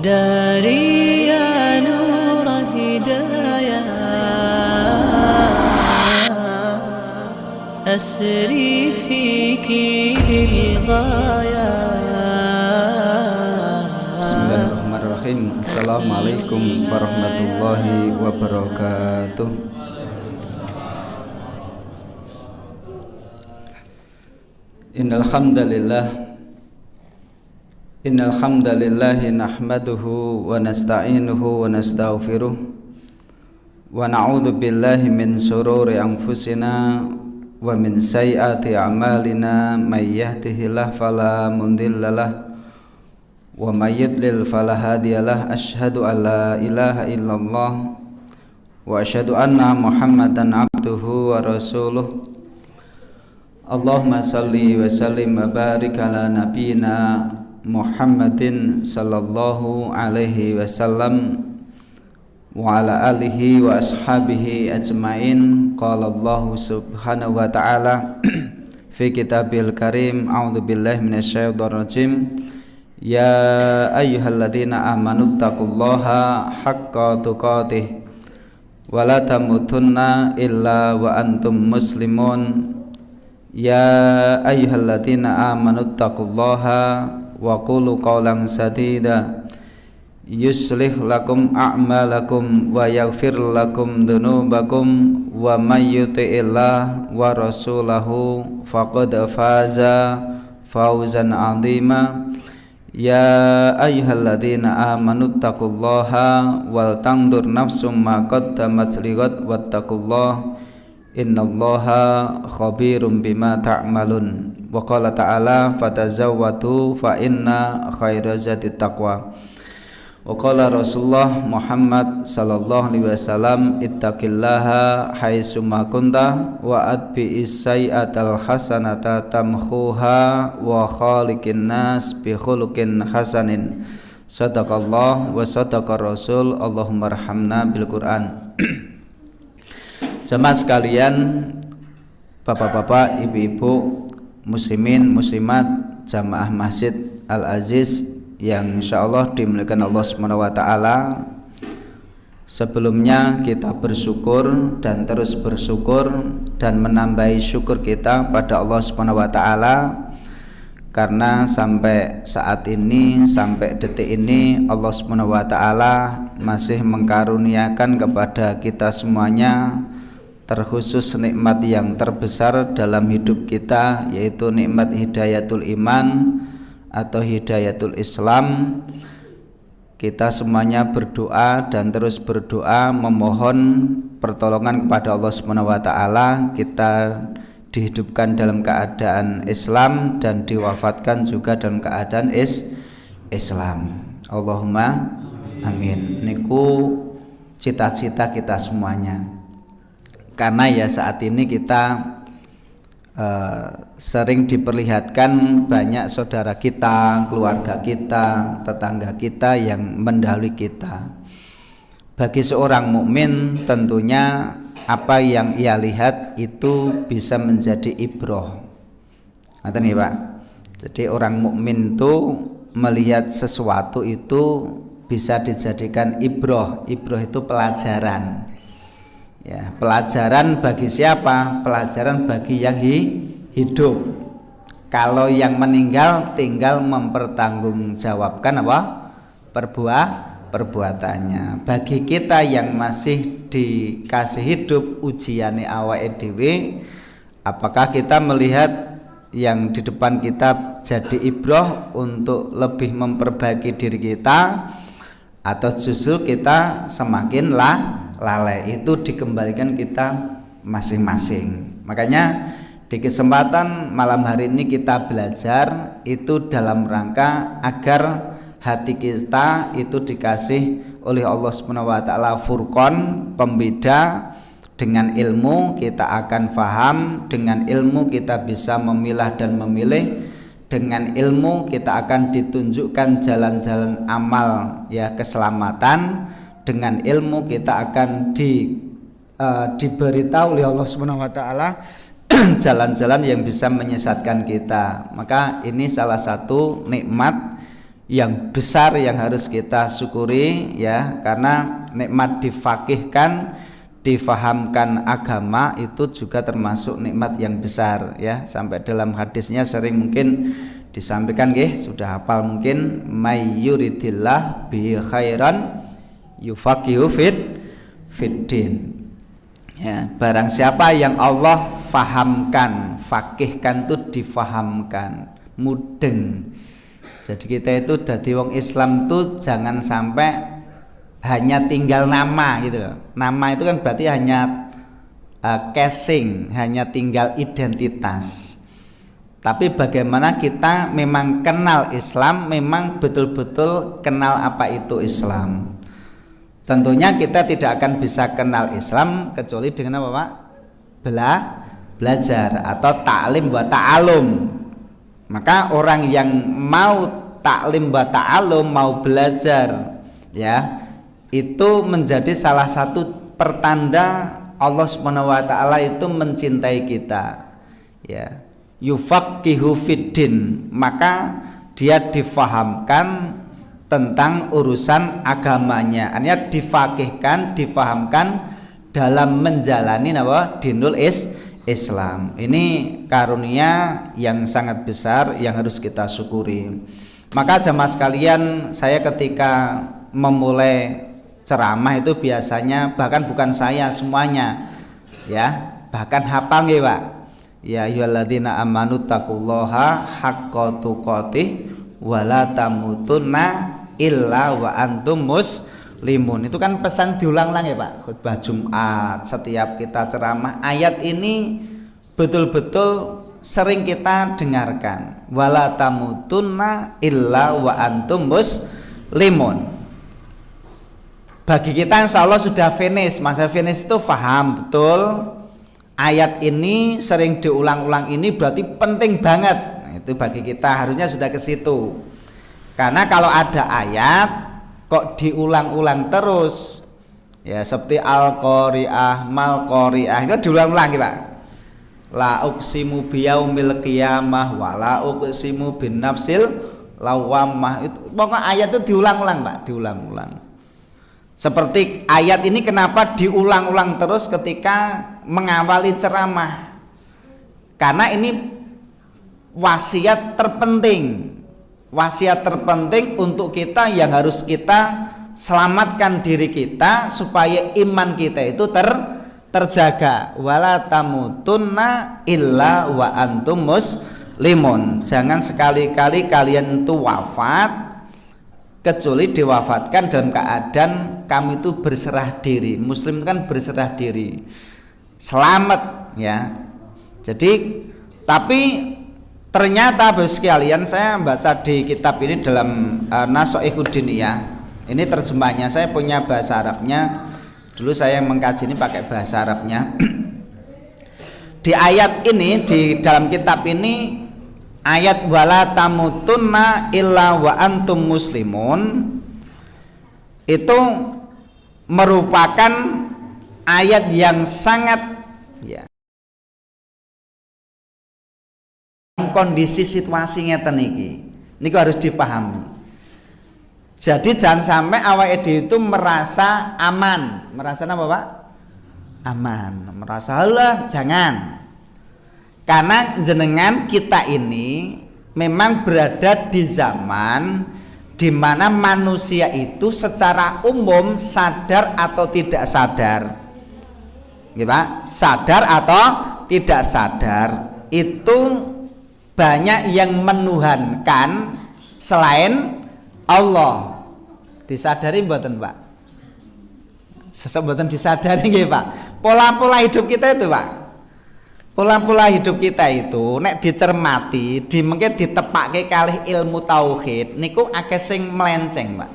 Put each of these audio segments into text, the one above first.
داري يا نور هدايا أسري فيك للغاية. Bismillahirrahmanirrahim. Assalamualaikum warahmatullahi wabarakatuh. Innal hamdalillah nahmaduhu wa nasta'inuhu wa nastaghfiruh wa na'udzu billahi min shururi anfusina wa min sayyiati a'malina may yahdihillahu fala mudhillalah wa may yudlil fala hadiyalah. Asyhadu an la ilaha illallah wa asyhadu anna Muhammadan abduhu wa rasuluh. Allahumma salli wa sallim wa barik ala nabiyyina Muhammadin sallallahu alaihi wasallam wa ala alihi wa ashabihi ajmain. Qala Allah subhanahu wa ta'ala fi kitabil karim, a'udzu billahi minasyaitonir rajim. Ya ayyuhalladzina amanu taqullaha haqqa tuqatih wa la tamutunna illa wa antum muslimun. Ya ayyuhalladzina amanu taqullaha wa qulu qawlan sadida yuslih lakum a'malakum wa yaghfir lakum dhunubakum wa may yuti'illah wa rasulahu faqad faza fawzan 'azima. Ya ayyuhalladzina amanu taqullaha wal tanzur nafsum ma qaddamat lighad wattaqullaha innallaha khabirum bima ta'malun. Wa qala ta'ala fatazawwadu fa inna khairaz zati taqwa. Wa qala Rasulullah Muhammad sallallahu alaihi wasallam ittaqillaha haitsu ma kunta wa atbi'is sayyi'atal hasanata tamkhuha wa khaliqin nas bi khuluqin hasanin. Sadaqallah wa sadaqar rasul. Allahumma arhamna bil Qur'an. Jemaah sekalian, bapak-bapak, ibu-ibu, muslimin, muslimat, jamaah Masjid Al-Aziz yang insyaallah dimuliakan Allah Subhanahu wa ta'ala. Sebelumnya kita bersyukur dan terus bersyukur dan menambahi syukur kita pada Allah Subhanahu wa ta'ala, karena sampai saat ini, sampai detik ini Allah Subhanahu wa ta'ala masih mengkaruniakan kepada kita semuanya terkhusus nikmat yang terbesar dalam hidup kita, yaitu nikmat hidayatul iman atau hidayatul Islam. Kita semuanya berdoa dan terus berdoa memohon pertolongan kepada Allah Subhanahu wa ta'ala. Kita dihidupkan dalam keadaan Islam dan diwafatkan juga dalam keadaan Islam. Allahumma amin. Niku cita-cita kita semuanya. Karena ya saat ini kita sering diperlihatkan banyak saudara kita, keluarga kita, tetangga kita yang mendahului kita. Bagi seorang mukmin tentunya apa yang ia lihat itu bisa menjadi ibrah. Ngerti nih Pak? Jadi orang mukmin itu melihat sesuatu itu bisa dijadikan ibrah. Ibrah itu pelajaran. Ya, pelajaran bagi siapa? Pelajaran bagi yang hidup. Kalau yang meninggal tinggal mempertanggungjawabkan apa? Perbuatannya. Bagi kita yang masih dikasih hidup, ujiane awake dhewe, apakah kita melihat yang di depan kita jadi ibrah untuk lebih memperbaiki diri kita, atau justru kita semakin lalai? Itu dikembalikan kita masing-masing. Makanya di kesempatan malam hari ini kita belajar itu dalam rangka agar hati kita itu dikasih oleh Allah Subhanahu wa ta'ala furqan, pembeda. Dengan ilmu kita akan faham, dengan ilmu kita bisa memilah dan memilih, dengan ilmu kita akan ditunjukkan jalan-jalan amal ya keselamatan. Dengan ilmu kita akan diberitahu oleh Allah Subhanahu wa ta'ala jalan-jalan yang bisa menyesatkan kita. Maka ini salah satu nikmat yang besar yang harus kita syukuri ya, karena nikmat difaqihkan, difahamkan agama itu juga termasuk nikmat yang besar ya. Sampai dalam hadisnya sering mungkin disampaikan nggih, sudah hafal mungkin, may yuridillah bi khairan yufaqihu fiddin. Ya, barang siapa yang Allah fahamkan, fakihkan itu difahamkan, mudeng. Jadi kita itu dadi wong Islam tuh jangan sampai hanya tinggal nama gitu loh. Nama itu kan berarti hanya casing, hanya tinggal identitas. Tapi bagaimana kita memang kenal Islam, memang betul-betul kenal apa itu Islam. Tentunya kita tidak akan bisa kenal Islam kecuali dengan apa Pak? Belajar atau ta'lim wa ta'alum. Maka orang yang mau ta'lim wa ta'alum, mau belajar ya, itu menjadi salah satu pertanda Allah Subhanahu wa taala itu mencintai kita. Ya. Yufaqihu fiddin, maka dia difahamkan tentang urusan agamanya, artinya difaqihkan, difahamkan dalam menjalani dinul Islam. Ini karunia yang sangat besar yang harus kita syukuri. Maka jamaah sekalian, saya ketika memulai ceramah itu biasanya bahkan bukan saya semuanya ya, bahkan hafal nggih Pak. Ya ayyuhalladzina amanu taqullaha haqqa tuqatih wa la tamutunna illa wa antum muslimun. Itu kan pesan diulang-ulang ya Pak, khutbah Jumat, setiap kita ceramah, ayat ini betul-betul sering kita dengarkan. Wala tamutunna illa wa antum muslimun. Bagi kita insya Allah sudah finish, masa finish itu paham betul ayat ini, sering diulang-ulang ini berarti penting banget. Nah, itu bagi kita harusnya sudah ke situ. Karena kalau ada ayat kok diulang-ulang terus ya, seperti al-qari'ah, mal-qari'ah, itu diulang-ulang ya Pak. La uqsimu biyaumil qiyamah wa la uqsimu bin nafsil lawamah. Itu pokoknya ayat itu diulang-ulang Pak, diulang-ulang. Seperti ayat ini kenapa diulang-ulang terus ketika mengawali ceramah? Karena ini wasiat terpenting. Wasiat terpenting untuk kita yang harus kita selamatkan diri kita supaya iman kita itu terjaga. Wala tamutunna illa wa antum muslimun. Jangan sekali-kali kalian itu wafat kecuali diwafatkan dalam keadaan kamu itu berserah diri. Muslim itu kan berserah diri, selamat ya. Jadi tapi ternyata Bapak sekalian, saya baca di kitab ini dalam Nasoihud Diniyah. Ini terjemahnya, saya punya bahasa Arabnya. Dulu saya mengkaji ini pakai bahasa Arabnya. Di ayat ini, di dalam kitab ini, ayat wala tamutunna illa wa antum muslimun, itu merupakan ayat yang sangat ya, kondisi situasi ngeten iki niku harus dipahami. Jadi jangan sampai awake dhewe itu merasa aman. Merasa apa Pak? Aman. Merasa Allah, jangan. Karena jenengan kita ini memang berada di zaman di mana manusia itu secara umum sadar atau tidak sadar, gitu Pak? Sadar atau tidak sadar itu banyak yang menuhankan selain Allah. Disadari mboten Pak? Mboten disadari nggih Pak. Pola-pola hidup kita itu Pak, pola-pola hidup kita itu nek dicermati, mungkin ditepake kalih ilmu tauhid niku akeh sing melenceng Pak.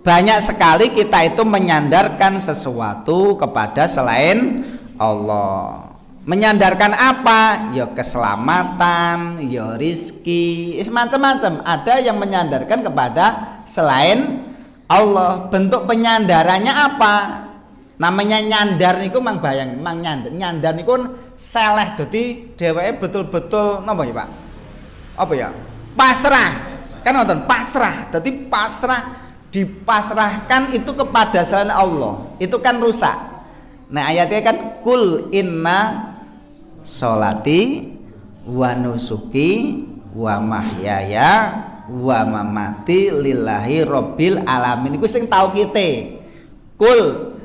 Banyak sekali kita itu menyandarkan sesuatu kepada selain Allah. Menyandarkan apa? Ya keselamatan, ya rizki, macam-macam. Ada yang menyandarkan kepada selain Allah. Bentuk penyandarannya apa? Namanya nyandar niku mang bayang, mang nyandar niku seleh, dadi dheweke betul-betul napa ya Pak? Apa ya? Pasrah. kan nonton pasrah. Jadi pasrah, dipasrahkan itu kepada selain Allah, itu kan rusak. Nah ayatnya kan kul inna sholati wa nusuki wa mahyaya wa mamati lillahi rabbil alamin. Iku sing tau kita. Kul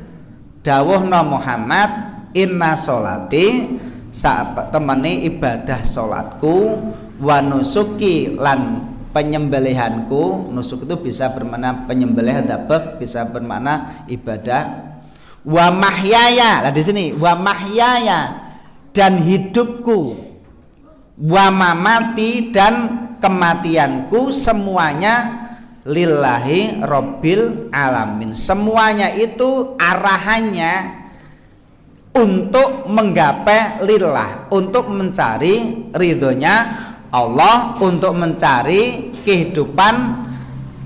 dawuhna Muhammad inna sholati sak temene ibadah salatku wa nusuki lan penyembelihanku. Nusuk itu bisa bermakna penyembelihan, dabah bisa bermakna ibadah. Wa mahyaya, lah di sini wa mahyaya dan hidupku, wa mamati dan kematianku, semuanya lillahi rabbil alamin. Semuanya itu arahannya untuk menggapai lillah, untuk mencari ridhonya Allah, untuk mencari kehidupan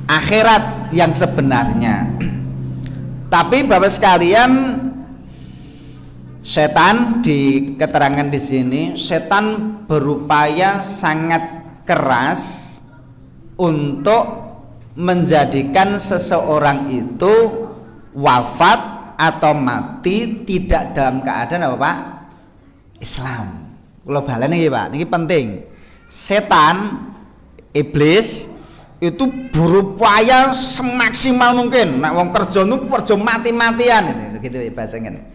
akhirat yang sebenarnya. Tapi Bapak sekalian, setan di keterangan di sini, setan berupaya sangat keras untuk menjadikan seseorang itu wafat atau mati tidak dalam keadaan apa Pak? Islam. Kalau balen ini Pak, ini penting. Setan, iblis itu berupaya semaksimal mungkin. Nak wong kerja nu kerja mati-matian gitu bahasanya.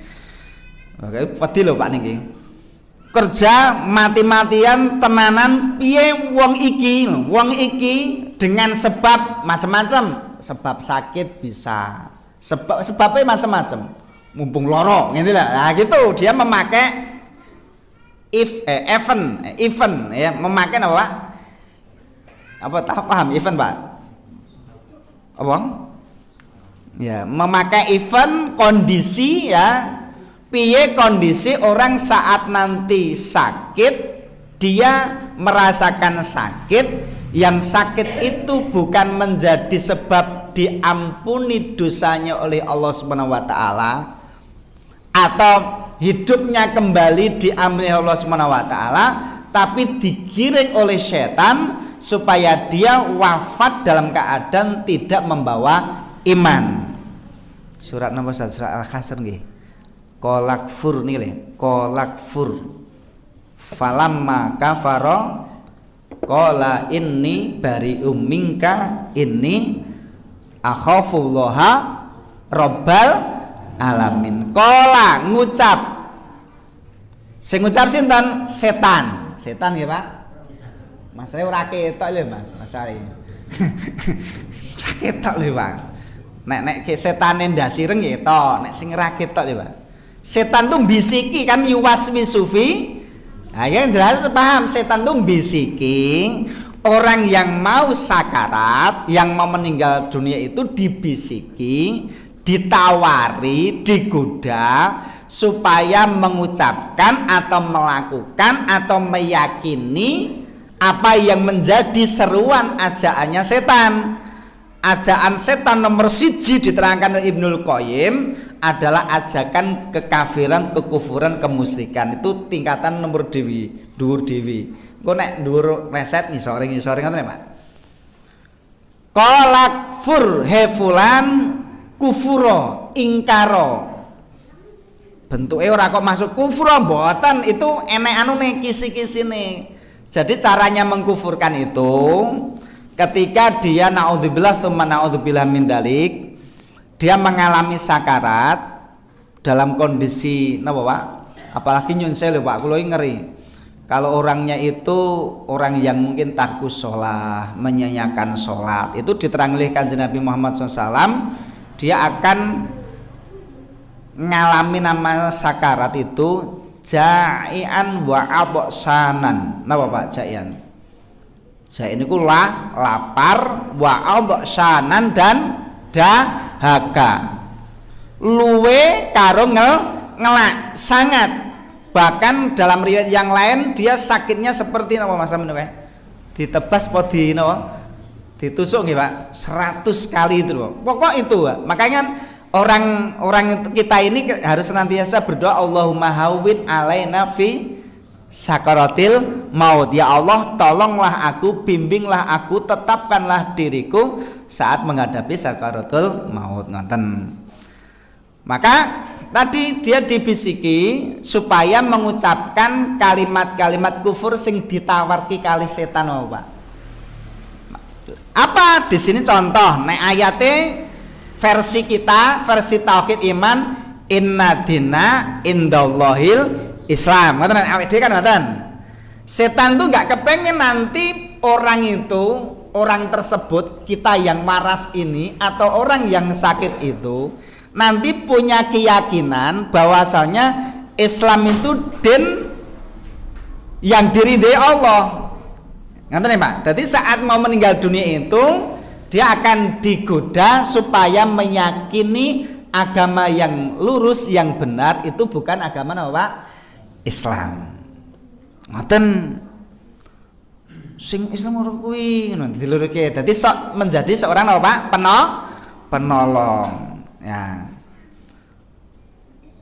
Oke, pedi lho Pak niki. Kerja mati-matian tenanan piye wong iki dengan sebab macam-macam. Sebab sakit bisa, sebabnya macam-macam. Mumpung loro ngene lah. Nah gitu dia memakai event ya, memakai apa Pak? Apa tak paham event Pak? Apa? Ya, memakai event kondisi ya. Piye kondisi orang saat nanti sakit, dia merasakan sakit, yang sakit itu bukan menjadi sebab diampuni dosanya oleh Allah Subhanahu wa taala atau hidupnya kembali diampuni Allah Subhanahu wa taala, tapi digiring oleh setan supaya dia wafat dalam keadaan tidak membawa iman. Surat nomor 1 surat Al-Hasr nggih. Kolakfur nih le, kolakfur. Falamma kafaro, kola inni bari'um minka inni akhafullaha rabbal alamin. Kola ngucap, sing ngucap sinten? Setan. Setan ya Pak. Masane ora ketok lho Mas, masane. Ora ketok lho Pak. Nek setane ndasi reng ketok, nek sing ora ketok lho Pak. Setan tuh bisiki kan yuwaswisufi. Nah, yang jelas paham, setan tuh bisiki orang yang mau sakarat, yang mau meninggal dunia itu dibisiki, ditawari, digoda supaya mengucapkan atau melakukan atau meyakini apa yang menjadi seruan ajaannya setan. Ajaan setan nomor 1 diterangkan oleh Ibnul Qayyim adalah ajakan kekafiran, kekufuran, kemusyrikan. Itu tingkatan nomor dewi, dhuwur dewi. Engko nek dhuwur reset ngisore ngoten ya Pak. Qalak fur hefulan kufuro ingkaro. Bentuke ora kok masuk kufuro mboten, itu enek anune kisi-kisine. Jadi caranya mengkufurkan itu ketika dia naudzubillah tsumma naudzubillah min dalik, dia mengalami sakarat dalam kondisi napa Pak? Apalagi nyun sewu Pak, kula ngeri. Kalau orangnya itu orang yang mungkin tarkus sholat, menyanyiakan sholat, itu diterang oleh Kanjeng Nabi Muhammad SAW, dia akan ngalami nama sakarat itu ja'ian wa absanan. Napa Pak ja'ian? Ja'ian itu lapar, wa absanan dan dahaga. Luwe karo ngelak sangat. Bahkan dalam riwayat yang lain dia sakitnya seperti napa Mas Amin Pak? Ditebas apa di napa? Ditusuk nggih Pak? 100 kali itu loh. Pokok itu Pak. Makanya orang kita ini harus senantiasa berdoa Allahumma hawwin alaina fi sakaratil maut. Ya Allah, tolonglah aku, bimbinglah aku, tetapkanlah diriku saat menghadapi sakaratul maut. Ngoten. Maka tadi dia dibisiki supaya mengucapkan kalimat-kalimat kufur sing ditawarki kali setan Pak. Apa di sini contoh nek ayate versi kita, versi tauhid iman, inna dina indallahil Islam. Ngoten awake dhewe kan ngoten. Setan tuh enggak kepengen nanti orang itu, orang tersebut, kita yang waras ini atau orang yang sakit itu nanti punya keyakinan bahwasanya Islam itu din yang diridhai Allah. Ngerti ya Pak? Jadi saat mau meninggal dunia itu dia akan digoda supaya meyakini agama yang lurus, yang benar itu bukan agama apa Pak? Islam. Ngoten sing Islam ora kuwi ngono dilurike. Dadi sok menjadi seorang apa Pak? Penolong. Ya.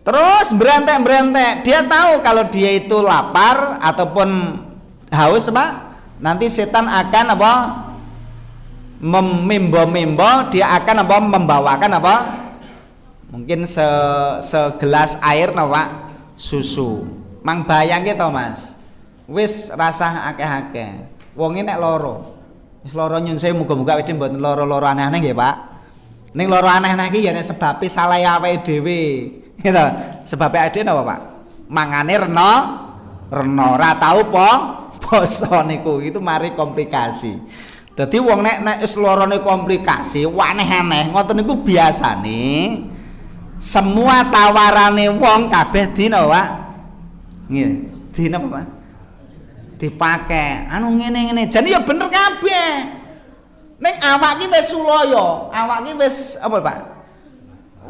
Terus berantek-berantek. Dia tahu kalau dia itu lapar ataupun haus Pak, nanti setan akan apa? Memimbo-mimbo, dia akan apa? Membawakan apa? Mungkin segelas air Pak? Susu. Mang bayangke to Mas. Wis rasah akeh-akeh. Wonge nek loro. Wis loro nyun sewu muga-muga wedhe mboten loro-loro aneh-aneh nggih Pak. Ning loro aneh-aneh iki ya nek sebabe salah awake dhewe. Gitu. Sebabe awake dhewe napa Pak? Mangane rena ora tau poso niku itu mari komplikasi. Dadi wong nek wis lorone komplikasi, aneh-aneh ngoten niku biasane semua tawarane wong kabeh dina Pak. Nggih, dina apa Pak? Dipake. Anu ngene-ngene. Jane ya bener kabeh. Ning awak iki wis sulaya, awak iki wis apa Pak?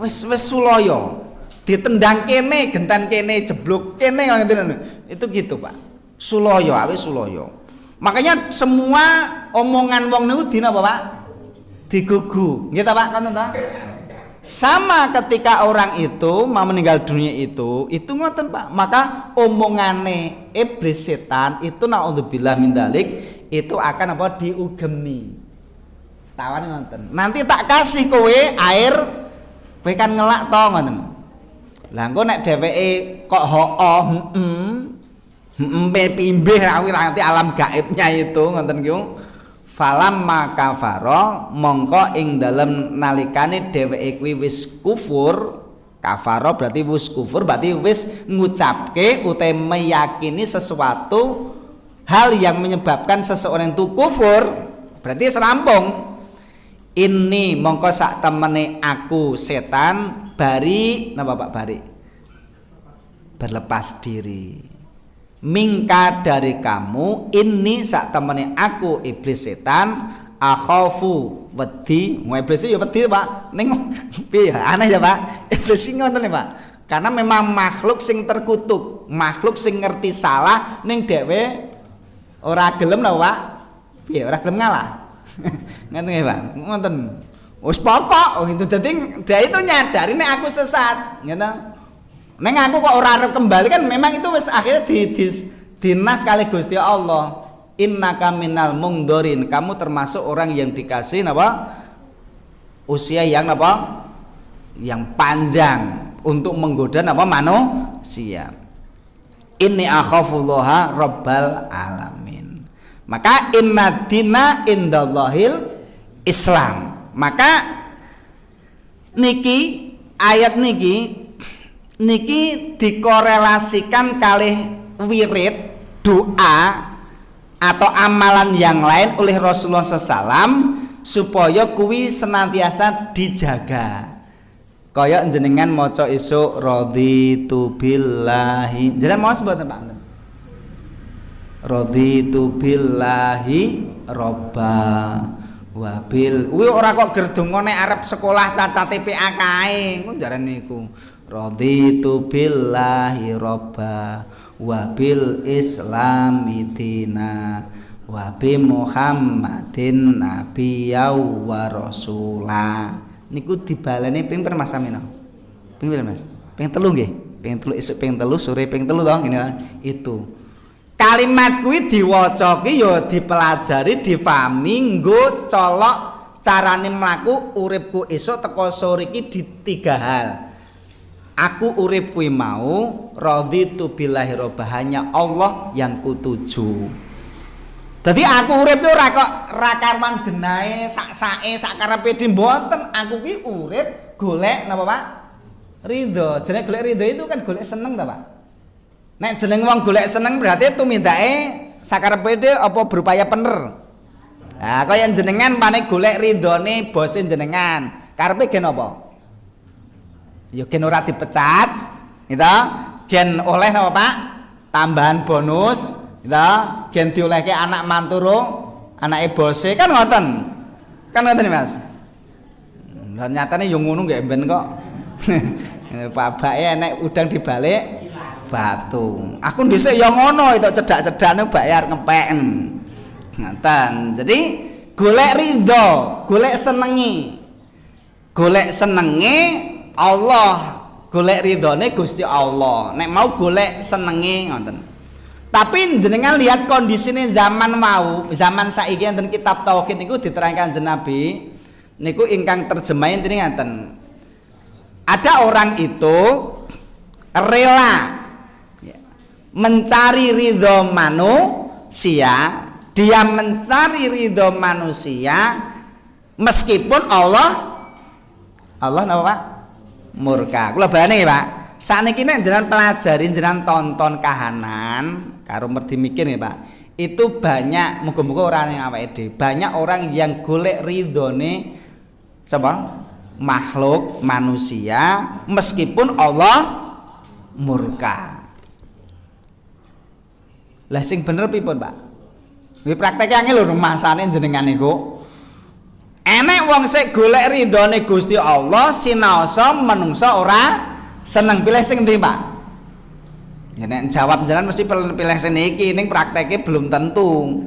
Wis sulaya. Ditendang kene, gentan kene, jeblok kene ngoten. Itu gitu Pak. Sulaya, wis sulaya. Makanya semua omongan wong niku dina apa Pak? Digugu. Nggih ta Pak, ngoten ta? Sama ketika orang itu mau meninggal dunia itu ngoten Pak. Maka omongane iblis setan itu naudzubillah min dzalik itu akan apa diugemi. Tawani ngoten. Nanti tak kasih kowe air, kowe kan ngelak to ngoten. Lah engko nek dheweke kok hoo pimbih nanti alam gaibnya itu ngoten ki. Falam maka faro mongko ing dalem nalikane dheweke kuwi wis kufur, kafaro berarti wis kufur, berarti wis ngucapke utawa meyakini sesuatu hal yang menyebabkan seseorang itu kufur, berarti serampung. Ini mongko sak temene aku setan bari napa Pak bari? Berlepas diri. Mingka dari kamu, ini sak temene aku iblis setan, akhafu wedi. Mau iblis ya wedi Pak. Ning piye aneh ya Pak. Iblis sing ngoten Pak. Karena memang makhluk sing terkutuk, makhluk sing ngerti salah ning dhewe ora gelem lho Pak. Piye ora gelem ngalah. Ngoten nggih Pak. Ngoten. Wis pokok itu dadi dia itu nyadari nek aku sesat, ngoten. Neng aku kok ora arep kembali kan memang itu wis akhirnya dinas kali Gusti Allah. Innaka minal mungdorin, kamu termasuk orang yang dikasih apa? Usia yang apa? Yang panjang untuk menggoda apa manusia. Inni akhafullaha rabbal alamin. Maka inna dina indallahil Islam. Maka niki ayat niki dikorelasikan kalih wirid doa atau amalan yang lain oleh Rasulullah SAW supaya kuwi senantiasa dijaga. Kaya jenengan maca esuk raditu billahi. Jenengan mau sebut Pak? Raditu billahi robba wabil. Kuwi ora kok gerdonga nek arep sekolah cacate PA kae. Ku jarane niku. Raditu billahi robba wabil islami dina wabi Muhammadin nabiyyaw wa rasulah. Niku dibaleni ping pira Mas Amino? Ping pira Mas? Ping 3 nggih. Ping 3 esuk ping 3 sore ping 3 to ngene itu. Kalimat kuwi diwaca ki ya dipelajari, difahami, nggo colok carane mlaku uripku esuk teko sore iki di 3 hal. Aku urip kuwi mau raditu billahi robba, hanya Allah yang kutuju. Dadi aku urip ku ora kok ra karwan genahe sak-sake sak karepe mboten. Aku ki urip golek napa Pak? Ridho. Jenenge golek ridho itu kan golek seneng ta Pak? Nek jeneng wong golek seneng berarti tumindake sakarepe dhewe apa berupaya bener. Nah, kaya jenengan panik golek ridhone bose jenengan. Karepe gen apa? Ya gen ora dipecat, gitu. Gen oleh napa Pak? Tambahan bonus, gitu. Gen diolehke anak manturu, anake bose kan ngoten. Kan ngoten Mas. Lah nyatane yo ngono nggih ben kok. Pak bake enek udang dibalik batu. Aku dhisik ya ngono itu cedak-cedakne bayar ngepeken. Ngoten. Jadi golek ridho, golek senengi. Golek senenge Allah, golek ridhone Gusti Allah. Nek mau golek senenge ngoten. Tapi jenengan lihat kondisine zaman mau, zaman saiki enten kitab tauhid niku diterangkan Kanjeng Nabi niku ingkang terjemahin ini ngaten. Ada orang itu rela mencari ridho manusia, dia mencari ridho manusia meskipun Allah napa Pak? Murka. Kula bayane nggih Pak. Sakniki nek jenengan pelajari, jenengan tonton kahanan karo merdi mikir nggih Pak. Itu banyak muga-muga ora ning awake dhewe. Banyak orang yang golek ridhone sapa? Makhluk manusia meskipun Allah murka. Lah sing bener pripun Pak? Kuwi prakteke angel lho masane jenengan niku. Enek wong sik golek ridhone Gusti Allah sinaosa menungsa ora seneng, pilih sing ndi Pak? Ya nek jawab jenengan mesti pilih sing iki, ning prakteke belum tentu.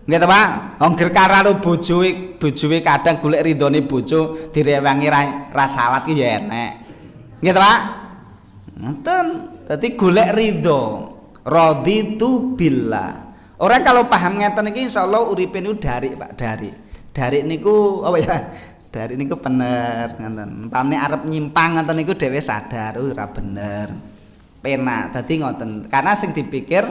Nggih ta Pak? Wong ger karo bojoe kadang golek ridhone bojo direwangi ra salat ki ya enek. Nggih ta Pak? Ngoten. Dadi golek ridho. Raditu billah. Orang kalau paham ngeten iki insyaallah uripe niku darik Pak, darik. Darik niku apa ya? Darik niku bener ngoten. Pamane arep nyimpang ngoten niku dhewe sadar ora bener. Penak. Dadi ngoten. Karena sing dipikir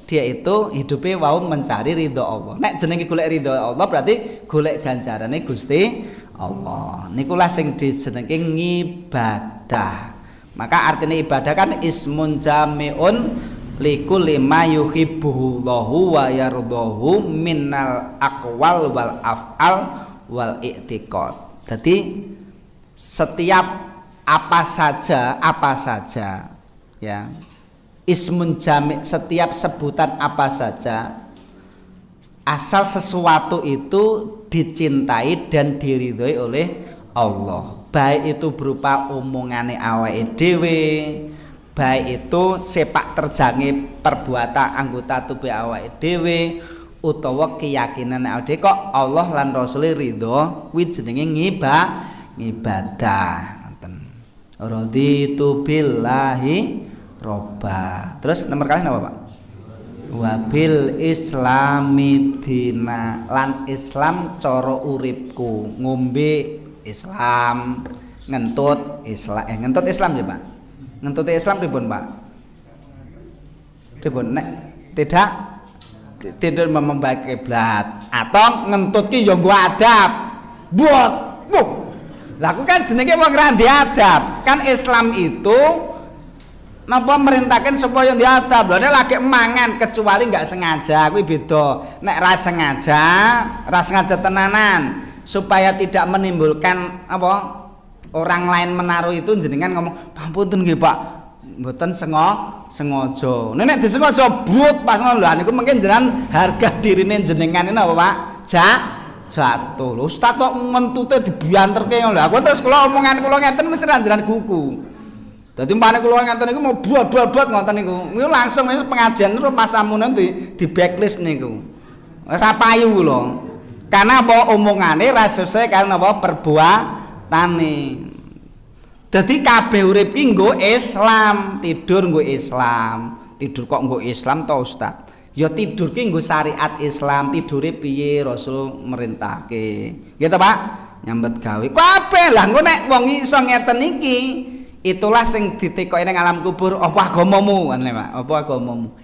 dia itu hidupnya wau mencari ridho Allah. Nek jenenge golek ridho Allah berarti golek ganjarane Gusti Allah. Nikulah sing dijenenge ngibadah. Maka artinya ibadah kan ismun jami'un likulli ma yuhibbuhullahu wa yardahu minnal aqwal wal af'al wal i'tiqad. Jadi setiap apa saja ya. Ismun jami' setiap sebutan apa saja asal sesuatu itu dicintai dan diridhoi oleh Allah. Baik itu berupa omongane awake dhewe, baik itu sepak terjange perbuatan anggota tubuh awake dhewe utawa keyakinan awake dhewe kok Allah lan Rasul ridho kuwi jenenge ngibadah ngoten. Raditu billahi robba. Terus nomor kali napa Pak? Wabil islami dina lan Islam cara uripku, ngombe Islam, ngentut Islam ya Pak. Ngentut Islam pripun Pak? Pripun nek tidak membaik kiblat atau ngentut ki yo nggo adab. Buat. Lah aku kan jenenge wong ra ndek adab. Kan Islam itu napa merintahkan supaya diadab. Lha nek lagi mangan kecuali enggak sengaja kuwi beda. Nek ra sengaja tenanan supaya tidak menimbulkan apa orang lain menaruh itu jenengan ngomong pamunten nggih Pak mboten sengaja. Nek disengaja but pas ngono lho niku mungkin jenengan harga dirine jenengan napa Pak jatuh. Lho Ustaz kok mentute dibianterke ngono lho. Aku terus kula omongan kula ngeten mesti jenengan kuku. Dadi umpane kula ngeten niku mau buat ngoten niku. Niku langsung pengajian terus Mas Amun di backlist niku. Ora payu lho. Karena apa omongane ra sesuai karo napa perbuatane. Dadi kabeh urip ki nggo Islam, tidur nggo Islam. Tidur kok nggo Islam to Ustaz. Ya tidur ki nggo syariat Islam, tidure piye Rasul merintahke. Gitu Pak, nyambet gawe. Kabeh lah engko nek wong iso ngeten iki, itulah sing ditekoki ning alam kubur, apa agamamu kan Pak? Apa agamamu?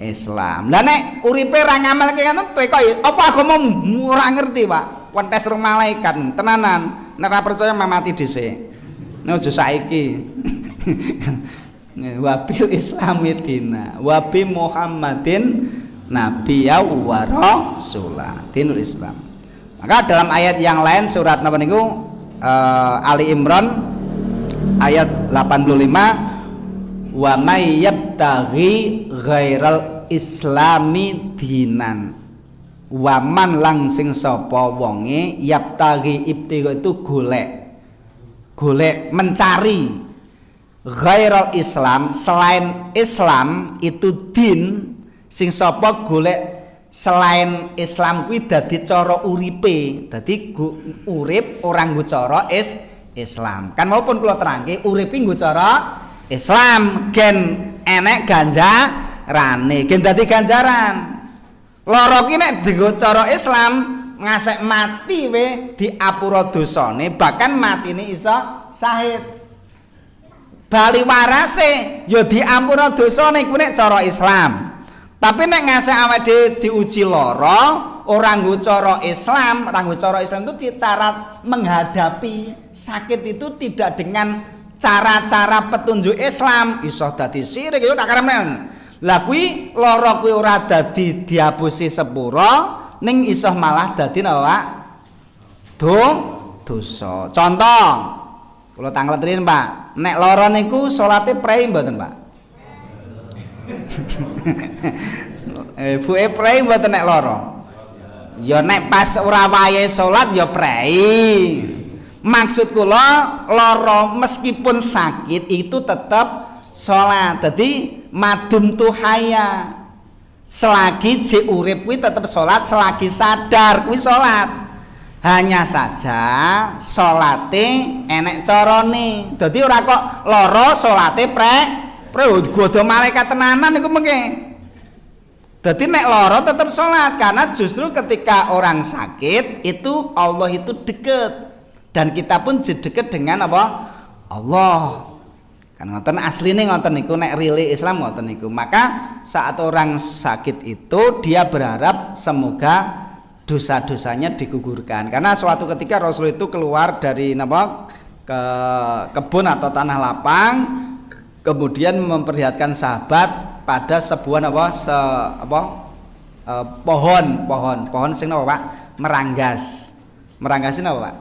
Islam. Lah nek uripe ra ngamalke ngoten tekoki, apa agamamu? Ora ngerti Pak. Wentes rong malaikat tenanan. Nek ora percaya mati dhisik. Nek aja saiki. Wabil Islami dina wabi Muhammadin nabiyya wa rasulah dinul Islam. Maka dalam ayat yang lain surat napa niku Ali Imran ayat 85 wa may yabtaghi ghairal islami dinan wa man langsing sapa wonge yabtaghi ibtigha itu golek mencari ghairal Islam selain Islam itu din sing sapa golek selain Islam kuwi dadi cara uripe dadi urip ora nggo cara Islam kan maupun kula terangke urip nggo cara Islam gen enek ganjarane gen dadi ganjaran lara ki nek dienggo cara Islam ngasek mati we diapura dosane bahkan matine iso syahid bali warase ya diampura dosane iku nek cara Islam. Tapi nek ngasih awake dhewe diuji lara, ora nggo cara Islam, itu cara menghadapi sakit itu tidak dengan cara-cara petunjuk Islam, iso dadi sirik iku tak karepne. Lah kuwi lara kuwi ora dadi diapusi sepura, ning iso malah dadi napa? Dosa. Contoh kula tangletrin Pak, nek lara niku salate prei mboten Pak? Buke prei mboten nek lara. Ya nek pas ora wayahe salat ya prei. Maksud kula lara meskipun sakit itu tetap salat. Dadi madum tuhaya. Selagi jek urip kuwi tetep salat, selagi sadar kuwi salat. Hanya saja salate enek carane. Dadi ora kok lara salate godo malaikat tenanan niku mengke. Dadi nek lara tetap salat karena justru ketika orang sakit itu Allah itu dekat dan kita pun deket dengan apa? Allah. Kan ngoten asline ngoten niku nek rile Islam ngoten niku. Maka saat orang sakit itu dia berharap semoga dosa-dosanya digugurkan karena suatu ketika Rasul itu keluar dari ke kebun atau tanah lapang kemudian memperlihatkan sahabat pada sebuah pohon sing napa Pak meranggasin apa Pak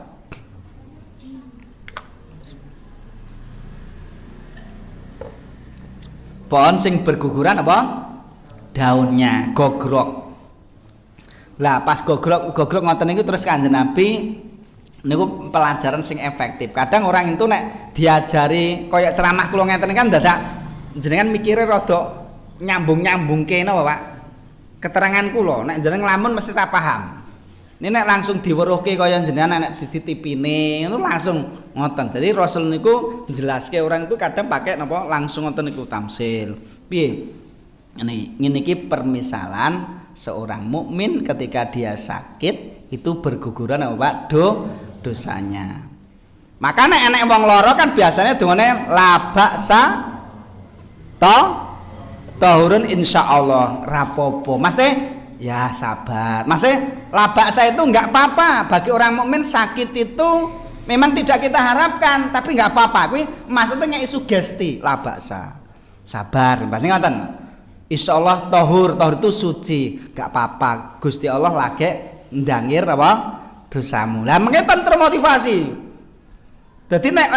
pohon sing berguguran apa daunnya gogrok. Lah pas gogrok ngoten niku terus Kanjeng Nabi niku pelajaran sing efektif. Kadang orang itu nek diajari kaya ceramah kula ngeten kan dadak jenengan mikire rada nyambung-nyambungke napa Pak? Keterangan kula nek jenengan nglamun mesti ra paham. Ini nek langsung diweruhke kaya jenengan nek dititipine ngono langsung ngoten. Jadi Rasul niku njelaske orang itu kadang pakai napa langsung ngoten niku tamsil. Piye? Ngene iki permisalan seorang mukmin ketika dia sakit itu berguguran apa Pak? Dosanya. Maka nek enek wong lara kan biasanya dungane la baksa tahurun insyaallah rapopo. Maksudnya ya sabar. Maksudnya la baksa itu enggak apa-apa bagi orang mukmin sakit itu memang tidak kita harapkan tapi enggak apa-apa. Kuwi maksudnya nyai sugesti la baksa. Sabar, pasti ngoten. Insyaallah tahur itu suci, gak apa-apa. Gusti Allah lagi ndangir apa dosamu. Lah mengeten termotivasi. Dadi nek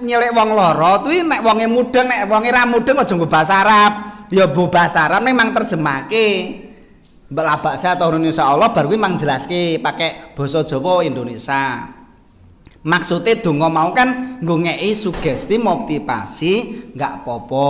nyelek wong lara kuwi nek wonge mudeng nek wonge ra mudeng aja nggo basa Arab. Ya nggo basa Arab memang terjemahke. Mbak labaksa tahun insyaallah bar kuwi mang jelaske pakai basa Jawa Indonesia. Maksudnya donga mau kan nggo ngeki sugesti motivasi enggak apa-apa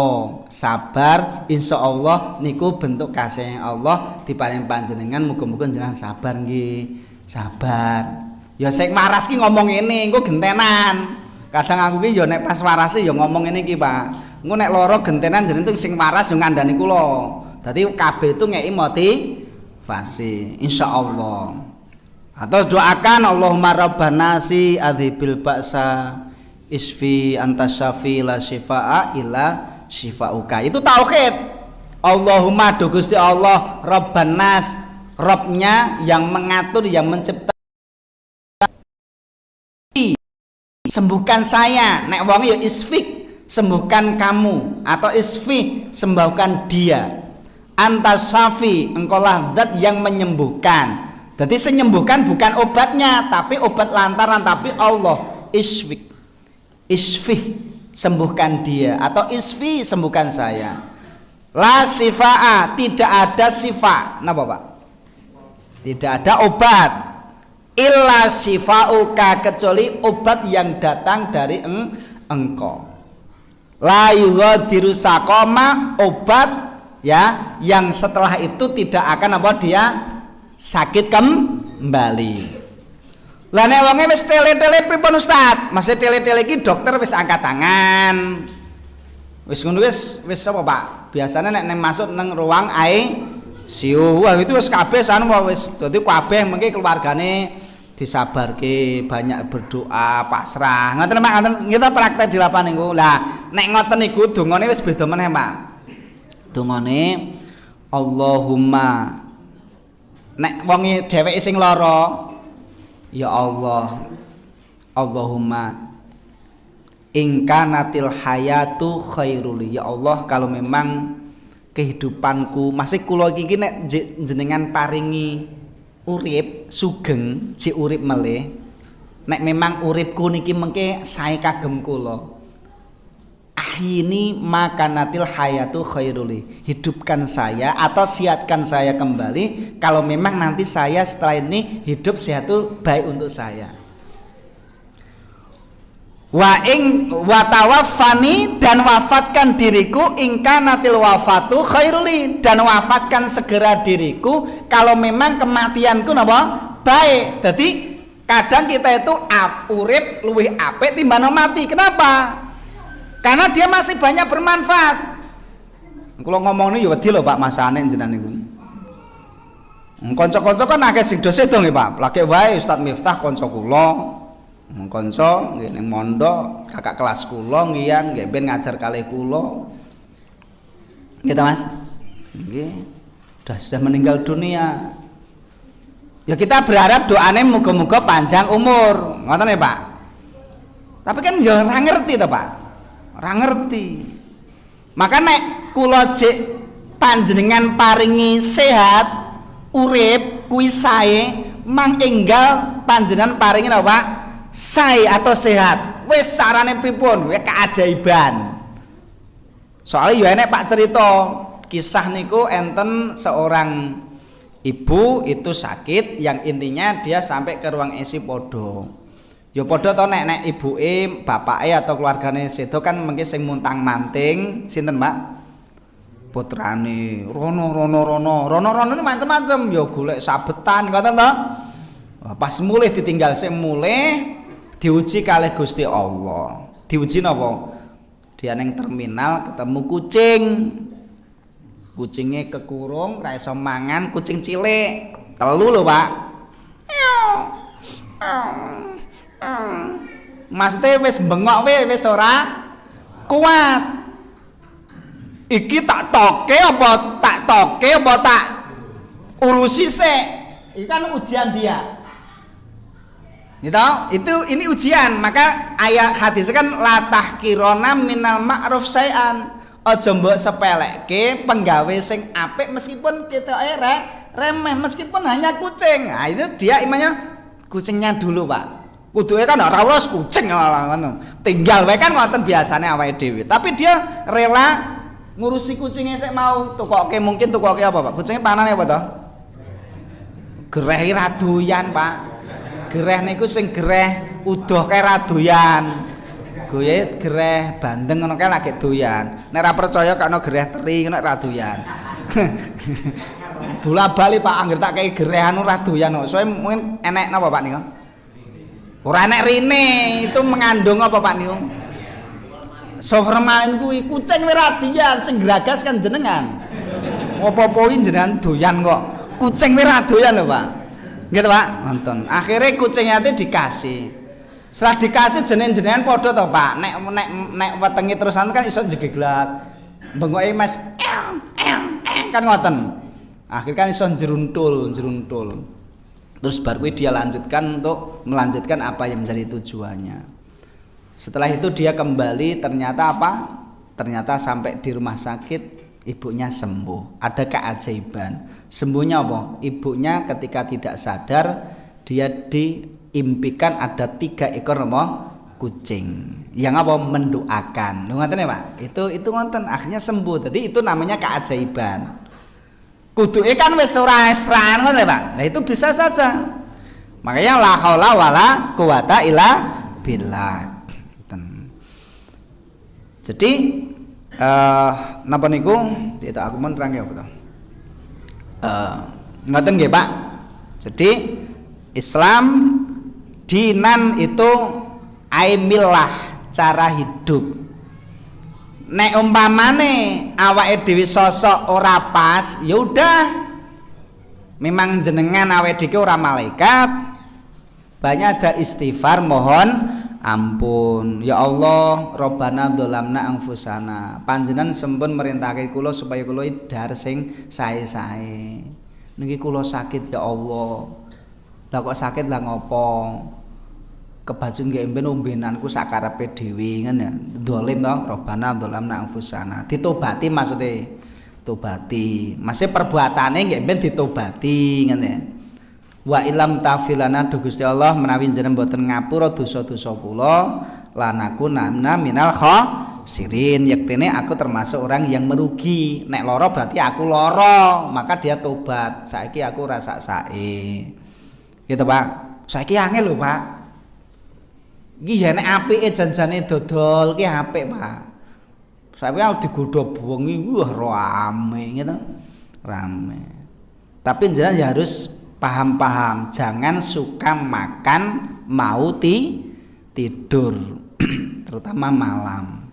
sabar insyaallah niku bentuk kasih Allah diparing panjenengan muga-muga jenengan sabar nggih sabar ya sing waras ki ngomong ngene engko gentenan kadang aku ki ya nek pas warase ya ngomong ngene iki Pak engko nek lara gentenan jenengan sing waras yo ngandani kula Tadi kabeh itu ngei motivasi insyaallah. Atau doakan Allahumma rabbanasi adhibil ba'sa isfi antas syafi la syifaa illa syifauka. Itu tauhid. Allahumma do Gusti Allah rabbanas, Rabbnya yang mengatur, yang mencipta, sembuhkan saya. Nek wong ya isfik, sembuhkan kamu, atau isfi, sembuhkan dia. Antas syafi, engkaulah zat yang menyembuhkan. Jadi menyembuhkan bukan obatnya, tapi obat lantaran, tapi Allah isfik, isfi, sembuhkan dia, atau isfi, sembuhkan saya. La sifaa, tidak ada sifat. Napa Pak? Tidak ada obat. Illa sifauka, kecuali obat yang datang dari engkau. La yughadiru saqama, obat ya yang setelah itu tidak akan apa dia sakit kembali. Lah nek wonge wis tele-tele pripun Ustaz? Masih tele-tele iki dokter wis angkat tangan. Wis ngono wis apa Pak? Biasanya nek masuk nang ruang ICU, wah itu wis kabeh sanu wis dadi kabeh mengki keluargane disabarke, banyak berdoa, pasrah. Ngoten Pak, ngoten kita praktek di lapangan niku. Lah nek ngoten niku dongane wis beda meneh Pak. Dongane Allahumma, nek wonge dheweke sing lara, ya Allah, Allahumma ingkanatil hayatu khairul, ya Allah kalau memang kehidupanku masih kula iki nek jenengan paringi urip sugeng si urip melih, nek memang uripku niki mengke sae kagem kula, ini makanatil hayatu khairuli, hidupkan saya atau sihatkan saya kembali kalau memang nanti saya setelah ini hidup sehat itu baik untuk saya. Wa tawaffani, dan wafatkan diriku ingkanatil wafatu khairuli, dan wafatkan segera diriku kalau memang kematianku napa baik. Jadi kadang kita itu urip luwih apik timbang mati. Kenapa? Karena dia masih banyak bermanfaat. Kalau ngomong ini ya wedi lho Pak, masane jenengan niku. Kanca-kanca kan akeh sing do sedo nggih Pak. Lagi wae Ustaz Miftah kanca kula. Kanca nggih ning mondok, kakak kelas kula ngian nggih ben ngajar kalih kula. Gitu Mas. Nggih. Sudah meninggal dunia. Ya kita berharap doane muga-muga panjang umur. Ngoten ya Pak. Tapi kan ya ora ngerti to Pak. Ora ngerti. Maka nek kula jek panjenengan paringi sehat, urip kuwi sae, mang enggal panjenengan paringi napa Pak? Sae atau sehat. Wis carane pripun? Wis keajaiban. Soalnya ya enek Pak cerita, kisah niku enten seorang ibu itu sakit yang intinya dia sampai ke ruang ICU podo. Ya padha to nek ibuke, bapake atau keluargane sedo kan mengki sing muntang-manting sinten, Mbak? Putrane rono ini macam-macam ya golek sabetan ngoten to. Pas mulih ditinggal sik mulih diuji kalih Gusti Allah. Diuji napa? Dia ning terminal ketemu kucing. Kucingnya kekurung, ra iso mangan, kucing cilik. Telu lho, Pak. Maksudnya wis bengok wis ora kuat. Iki tak toke apa tak urusi sik. Ini kan ujian dia. Ini ujian. Maka ayat hadis kan la tahqirona minal ma'ruf syai'an. Aja mbok sepelekke penggawe sing apik meskipun kita remeh, meskipun hanya kucing. Nah, itu dia imannya kucingnya dulu, Pak. Kuduke kan ora urus kucing ngono. Tinggal wae kan ngoten biasane awake dhewe. Tapi dia rela ngurusi kucingnya sik mau. Tukoke apa, Pak? Kucingnya panane apa to? Gereh ra doyan, Pak. Gereh niku sing gereh udoh kae ra doyan. Goye gereh bandeng ngono kae lagi doyan. Nek ora percaya kok ana gereh teri ngono ra doyan. Bola-bali Pak anggere tak kei gerehan ora doyan kok. Soale mungkin enek napa Pak niku? Ora enek rine, itu mengandung apa Pak niku? Soformalin kuwi kucing ora doyan, sing gragas kan jenengan. Apa-apa iki jenengan doyan kok. Kucing ora doyan lho, Pak. Gitu, Pak. Nonton. Akhirnya kucingnya itu dikasih. Setelah dikasih jenengan padha to, Pak. Nek wetenge terusan kan iso jegeglat. Bengoke Mas kan ngoten. Akhirnya kan iso jeruntul. Terus baru dia lanjutkan untuk melanjutkan apa yang menjadi tujuannya. Setelah itu dia kembali, ternyata apa? Ternyata sampai di rumah sakit ibunya sembuh. Ada keajaiban. Sembuhnya apa? Ibunya ketika tidak sadar dia diimpikan ada 3 ekor apa? Kucing. Yang apa? Mendoakan. Lu ngoten ya, Pak? Itu ngoten akhirnya sembuh. Jadi itu namanya keajaiban. Kuduke kan wis ora esran ngoten ya, Pak. Nah itu bisa saja. Makanya la haula wala quwata illa billah. Jadi napa niku itu aku mun terangke apa to? Ngoten nggih, Pak. Jadi Islam dinan itu aimilah cara hidup. Nek umpamane awake dhewe sosok ora pas, ya udah. Memang jenengan awake dhewe ora malaikat. Banyak ada istighfar mohon ampun. Ya Allah, Rabbana dzalamna anfusana. Panjenengan sampun merintahke kula supaya kula idhar sing sae-sae. Niki kula sakit ya Allah. Lah kok sakit lah ngopo? Kebajun nggih mben ombenanku sakarepe dhewe ngene ya. Dzalim to, Rabbana dzalamna anfusana. Ditobati maksude. Tobati. Masih perbuatane nggih mben ditobati ngene ya. Wa ilam tafilana du Gusti Allah menawi jenengan mboten ngapura dosa-dosa kula lanakunanna minal khasirin. Yektene aku termasuk orang yang merugi. Nek lara berarti aku lara, maka dia tobat. Saiki aku rasa sae. Gitu, Pak. Saiki angel lho, Pak. Iki ya nek apike janjane dodol ki apik, Pak. Saiki digodho bengi wah rame gitu. Rame. Tapi jenengan ya harus paham-paham, jangan suka makan mau tidur terutama malam.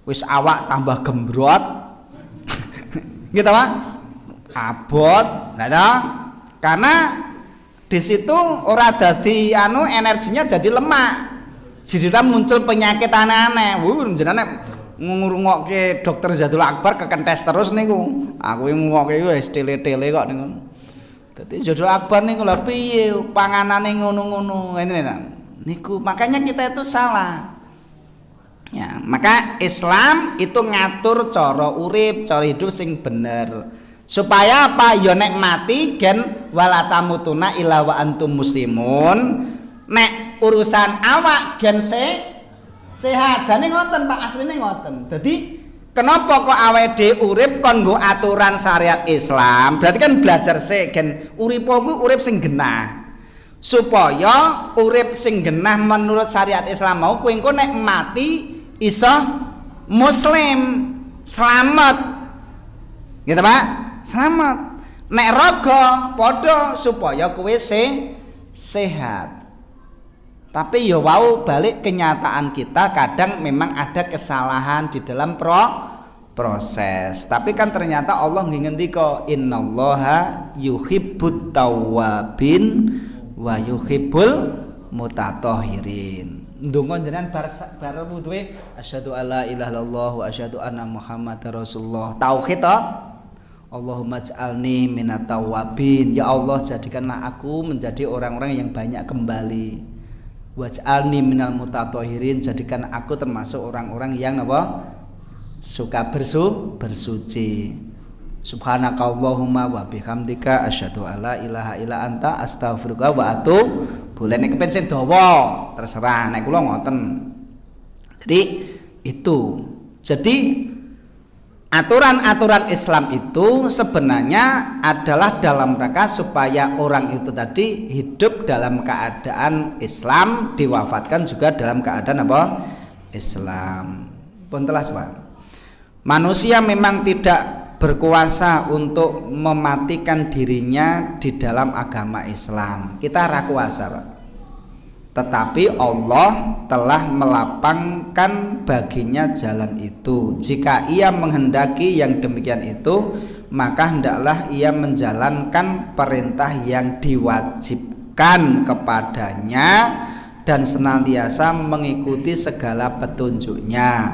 Wis awak tambah gembrot. Gitu, Pak. Abot, nah toh? Karena di situ ora dadi energinya jadi lemak. Jadi muncul penyakit aneh-aneh. Jenengan ngrungokke dokter Zadul Akbar kekentes terus niku. Aku ngrungokke wis tele-tele kok niku. Dadi Zadul Akbar niku lha piye panganane ngono-ngono ngene ta. Niku makanya kita itu salah. Ya, maka Islam itu ngatur cara urip, cara hidup sing bener. Supaya apa? Ya nek mati gen wala tamutuna illa wa antum muslimun. Nek urusan awak gen sehat. Jane ngoten Pak, asline ngoten. Dadi kenapa kok awake dhewe urip kon nggo aturan syariat Islam? Berarti kan belajar gen urip ku urip sing genah. Supaya urip sing genah menurut syariat Islam mau kowe engko nek mati iso muslim, selamat. Gitu, Pak? Selamat. Nek raga padha supaya kowe sehat. Tapi ya wau balik kenyataan kita kadang memang ada kesalahan di dalam proses. Tapi kan ternyata Allah ngendika innallaha yuhibbut tawwabin wa yuhibbul mutatahhirin. Ndonga jenengan bar wuduhe asyhadu alla ilaha illallah wa asyhadu anna muhammadar rasulullah. Tauhid to? Allahumma ij'alni minat tawwabin. Ya Allah, jadikanlah aku menjadi orang-orang yang banyak kembali. Waj'alni minal mutatahhirin, jadikan aku termasuk orang-orang yang apa? Suka bersuci. Subhanakallahumma wa bihamdika asyhadu alla ilaha illa anta astaghfiruka wa atubu ilaik. Nek kepen sing dawa terserah, nek kula ngoten. Jadi itu. Jadi aturan-aturan Islam itu sebenarnya adalah dalam rangka supaya orang itu tadi hidup dalam keadaan Islam, diwafatkan juga dalam keadaan apa? Islam. Pun telas, Pak. Manusia memang tidak berkuasa untuk mematikan dirinya di dalam agama Islam. Kita ra kuasa, Pak. Tetapi Allah telah melapangkan baginya jalan itu. Jika ia menghendaki yang demikian itu, maka hendaklah ia menjalankan perintah yang diwajibkan kepadanya dan senantiasa mengikuti segala petunjuknya.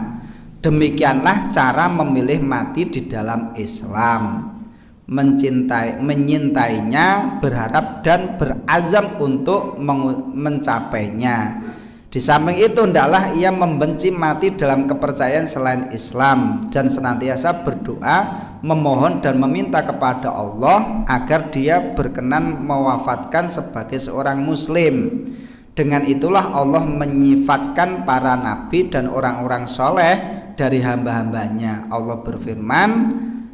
Demikianlah cara memilih mati di dalam Islam, menyintainya, berharap dan berazam untuk mencapainya. Di samping itu hendaklah ia membenci mati dalam kepercayaan selain Islam dan senantiasa berdoa, memohon dan meminta kepada Allah agar dia berkenan mewafatkan sebagai seorang muslim. Dengan itulah Allah menyifatkan para nabi dan orang-orang soleh dari hamba-hambanya. Allah berfirman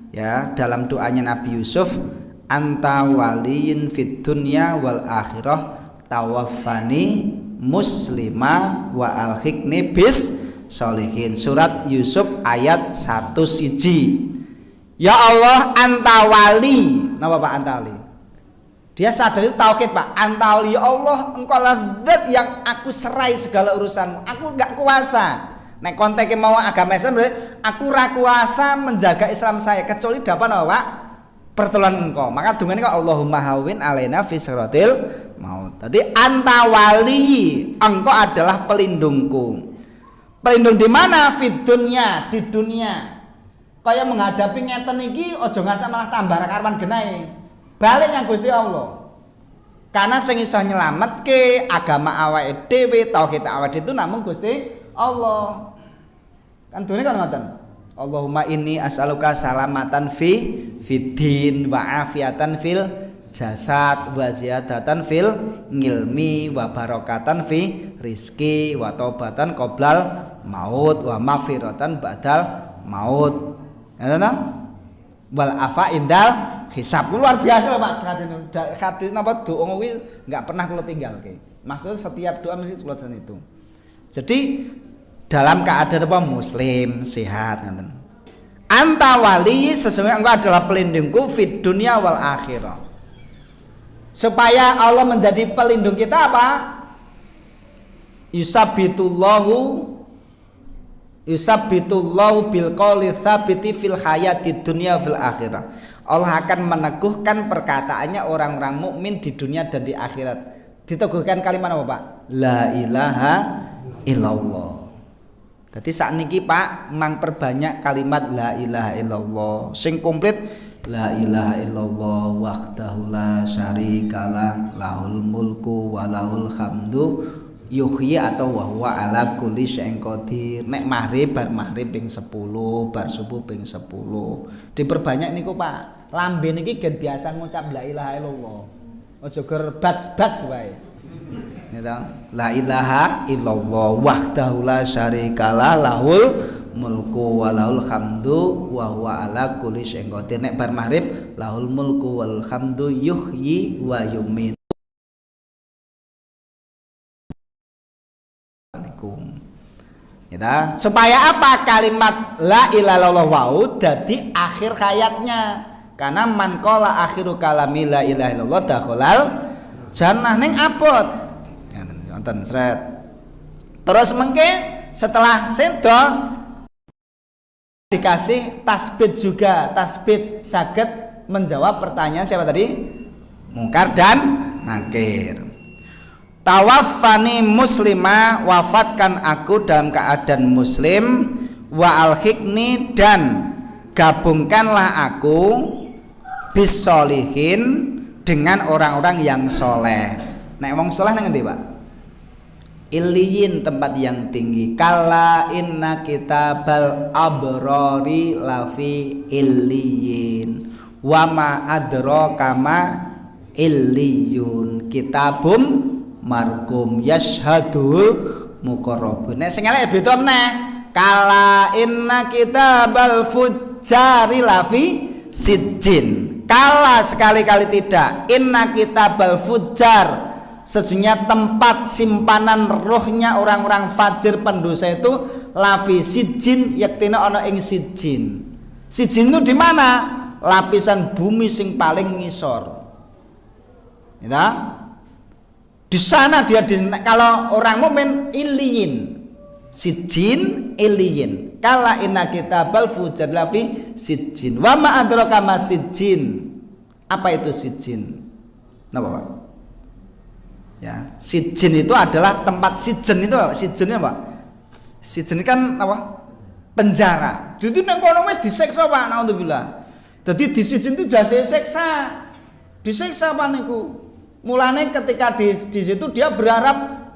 ya dalam doanya Nabi Yusuf, anta waliyin fid dunya wal akhirah tawaffani muslima wa alhiqni bis sholihin. Surat Yusuf ayat 1 siji. Ya Allah, anta wali. Napa Pak anta wali? Dia sadar itu tauhid Pak. Anta wali, ya Allah, engkau lah zat yang aku serai segala urusanmu. Aku enggak kuasa. Nek konteknya mau agama Islam, aku ra kuasa menjaga Islam saya kecuali dapat apa Pak? Pertolongan engkau. Maka dungane kok Allahumma hawin alaina fi siratil maut. Tadi anta wali, engkau adalah pelindungku. Pelindung di mana? Fid dunya, di dunia. Kaya menghadapi ngeten iki aja ngasah malah tambah karwan genahe. Balik yang Gusti Allah. Karena sing iso nyelametke agama awake dhewe, tauhid awake itu namung Gusti Allah. Kan dene kan ngoten. Allahumma inni as'aluka salamatan fiddin wa afiatan fil jasad wa ziyadatan fil ngilmi wa barakatan fi rizki wa taubatan qoblal maut wa maghfiratan ba'dal maut. Ya ta? Wal afa indal hisab. Luar biasa loh Pak. Hadis napa doa kuwi enggak pernah kula tinggalke. Maksudnya setiap doa mesti kula itu. Jadi dalam keadaan apa muslim sehat ngoten. Anta wali, sesungguhnya engkau adalah pelindungku fid dunya wal akhirah. Supaya Allah menjadi pelindung kita apa? Yusabbitullahu bil qouli tsabiti fil hayati dunya fil akhirah. Allah akan meneguhkan perkataannya orang-orang mukmin di dunia dan di akhirat. Diteguhkan kalimat apa Pak? La ilaha illallah. Jadi saat niki Pak mang perbanyak kalimat la ilaha illallah sing komplit. La ilaha illallah wahdahu la syarikalah lahul mulku wa lahul hamdu yuhyi atau wa huwa ala kulli syai'in qadir. Nek maghrib bar maghrib ping 10, bar subuh ping 10. Diperbanyak niku Pak. Lambe niki gen biasa ngucap la ilaha illallah. Aja ger bats-bats wae. La ilaha illallah wahdahu la syarikalah lahul mulku wa lahul hamdu wa huwa ala kulli syai'in qadir. Nek bar maghrib lahul mulku wal hamdu yuhyi wa yumiitu. Ya, supaya apa kalimat la ilaha illallah wau dadi akhir hayatnya. Karena man qala akhiru kalami la ilaha illallah dakhalal jannah ning abot. Ngoten sret. Terus mengke setelah sedo dikasih tasbih juga. Tasbih saged menjawab pertanyaan siapa tadi? Mungkar dan nakir. Tawaffani muslima, wafatkan aku dalam keadaan muslim, wa alhiqni dan gabungkanlah aku bis sholihin dengan orang-orang yang soleh. Nek wong soleh nang ngendi Pak? Iliyin, tempat yang tinggi. Kala inna kitabal abrori lafi iliyin wa ma adraka ma illiyun kitabum markum yashhadul muqarrabun. Nek sing elek beda meneh. Kala inna kitabal fujjari lafi sijjin. Kala sekali-kali tidak. Inna kitabal fujjar, sesungguhnya tempat simpanan rohnya orang-orang fajir pendosa itu lafi sijjin, yaktina ana ing sijjin. Sijjin itu di mana? Lapisan bumi sing paling ngisor. Ya. Di sana dia kalau orang mukmin iliyin. Sijin iliyin. Kala inna kitabal fujar lafi sijin. Wa ma adraka ma sijin. Apa itu sijin? Napa, Pak? Ya, sijin itu adalah tempat sijen itu apa? Sijen apa? Sijen kan apa? Penjara. Jadi nang kono wis disiksa, Pak. Naudzubillah. Dadi di sijen itu jasa siksa. Disiksa Pak niku. Mulane ketika di situ dia berharap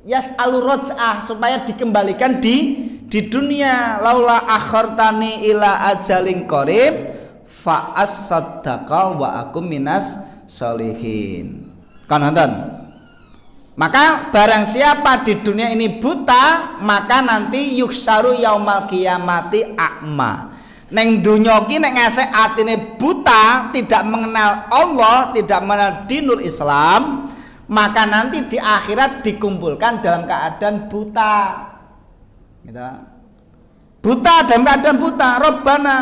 yas'aluraj'ah supaya dikembalikan di dunia. Laula akhartani ila ajalin qarib fa as-saddaqa wa akum minas sholihin. Kan nonton? Maka barang siapa di dunia ini buta, maka nanti yuksaru yaumal qiyamati a'ma. Neng dunya ki nek ngesek atine buta, tidak mengenal Allah, tidak mengenal dinul Islam, maka nanti di akhirat dikumpulkan dalam keadaan buta. Gitu. Buta dalam keadaan buta. Rabbana,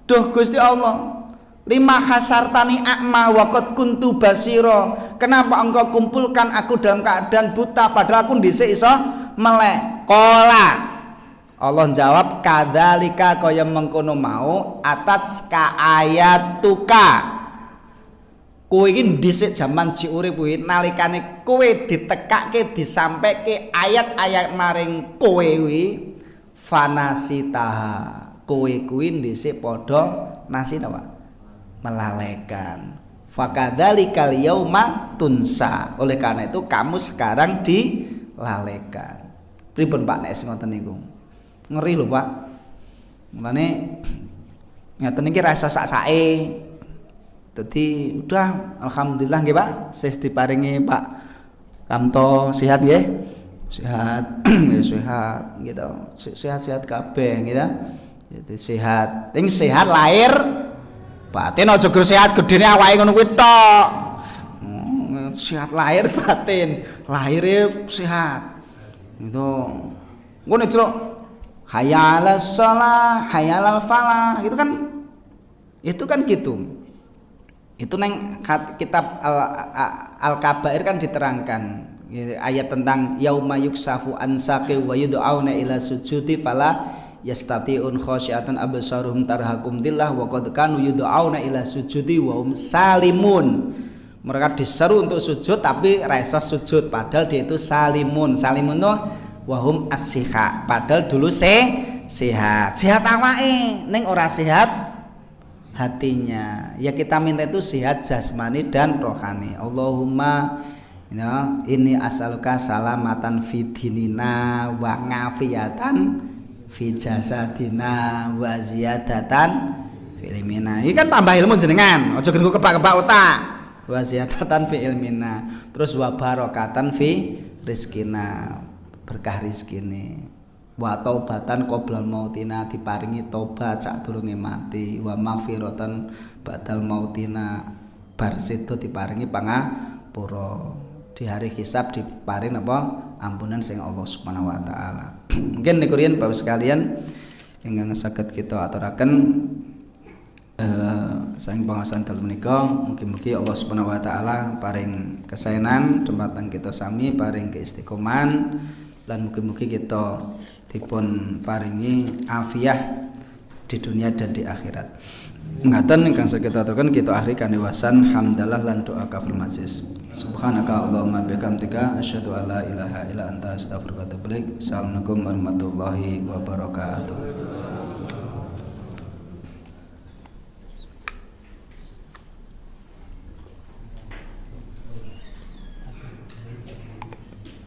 duh Gusti Allah, lima hasartani a'ma wa qad kuntu basira. Kenapa engkau kumpulkan aku dalam keadaan buta padahal aku dhisik iso melek? Qala, Allah jawab, kadzalika kaya mengkono mau atat ka ayatuka. Kowe iki dhisik jaman ji urip kuwi nalikane kowe ditekake disampaikke ayat-ayat maring kowe kuwi fanasitaha. Kowe kuwi dhisik padha nasi apa? Melalaikan. Fakadzalikal yauma tunsa. Oleh karena itu kamu sekarang dilalaikan. Pripun Pak nek ngoten niku? Ngeri lho Pak. Mulane ngaten iki rasa sak-sake. Dadi udah alhamdulillah nggih Pak, sis diparingi Pak Kamto sehat nggih. Sehat, sehat gitu. Sehat-sehat kabeh gitu. Jadi sehat. Ning sehat lahir batin aja gur sehat gedene awake ngono kuwi tok. Sehat lahir batin, lahirnya sehat. Itu ngono itu hayalas shalah, hayalal falah, itu kan gitu. Itu neng kitab Al-Kabair kan diterangkan ayat tentang yauma yuksafu an saqi wa yud'auna ila sujudi fala yastati'un khasyiatan absaruhum tarhaqum dillah wa qad kanu yud'auna ila sujudi wa hum salimun. Mereka diseru untuk sujud tapi ra iso sujud padahal dia itu salimun. Salimun tuh wahum as-siha, padahal dulu sehat awake ning ora sehat hatinya. Ya kita minta itu sehat jasmani dan rohani. Allahumma ini as'aluka salamatan fi dinina wa ngafiyatan fi jasadina wa ziyadatan fi ilmina. Ini kan tambah ilmu jenengan, aja genggo kepak-kepak otak. Wa ziyadatan fi ilmina. Terus wa barakatan fi rizkina, berkah rezekine. Wa taubatan qoblal mautina, diparingi tobat sadurunge mati. Wa maghfiratan ba'dal mautina, bar sedo diparingi pangapura. Di hari hisab diparing apa ampunan sing Allah Subhanahu wa taala. Mungkin niku riyen Bapak sekalian ingkang saged kita aturaken saking pangaosan dalem menika, mugi-mugi Allah Subhanahu wa taala paring kesaenan dumateng kita sami, paring keistiqomahan lan mugi-mugi kita dipun paringi afiah di dunia dan di akhirat. Ngaten ingkang saged aturaken kita akhiri kaniwasan hamdalah lan doa kafil majlis. Subhanaka Allahumma bihamdika asyhadu an la ilaha illa anta astaghfiruka wa atubu ilaik. Assalamualaikum warahmatullahi wabarakatuh.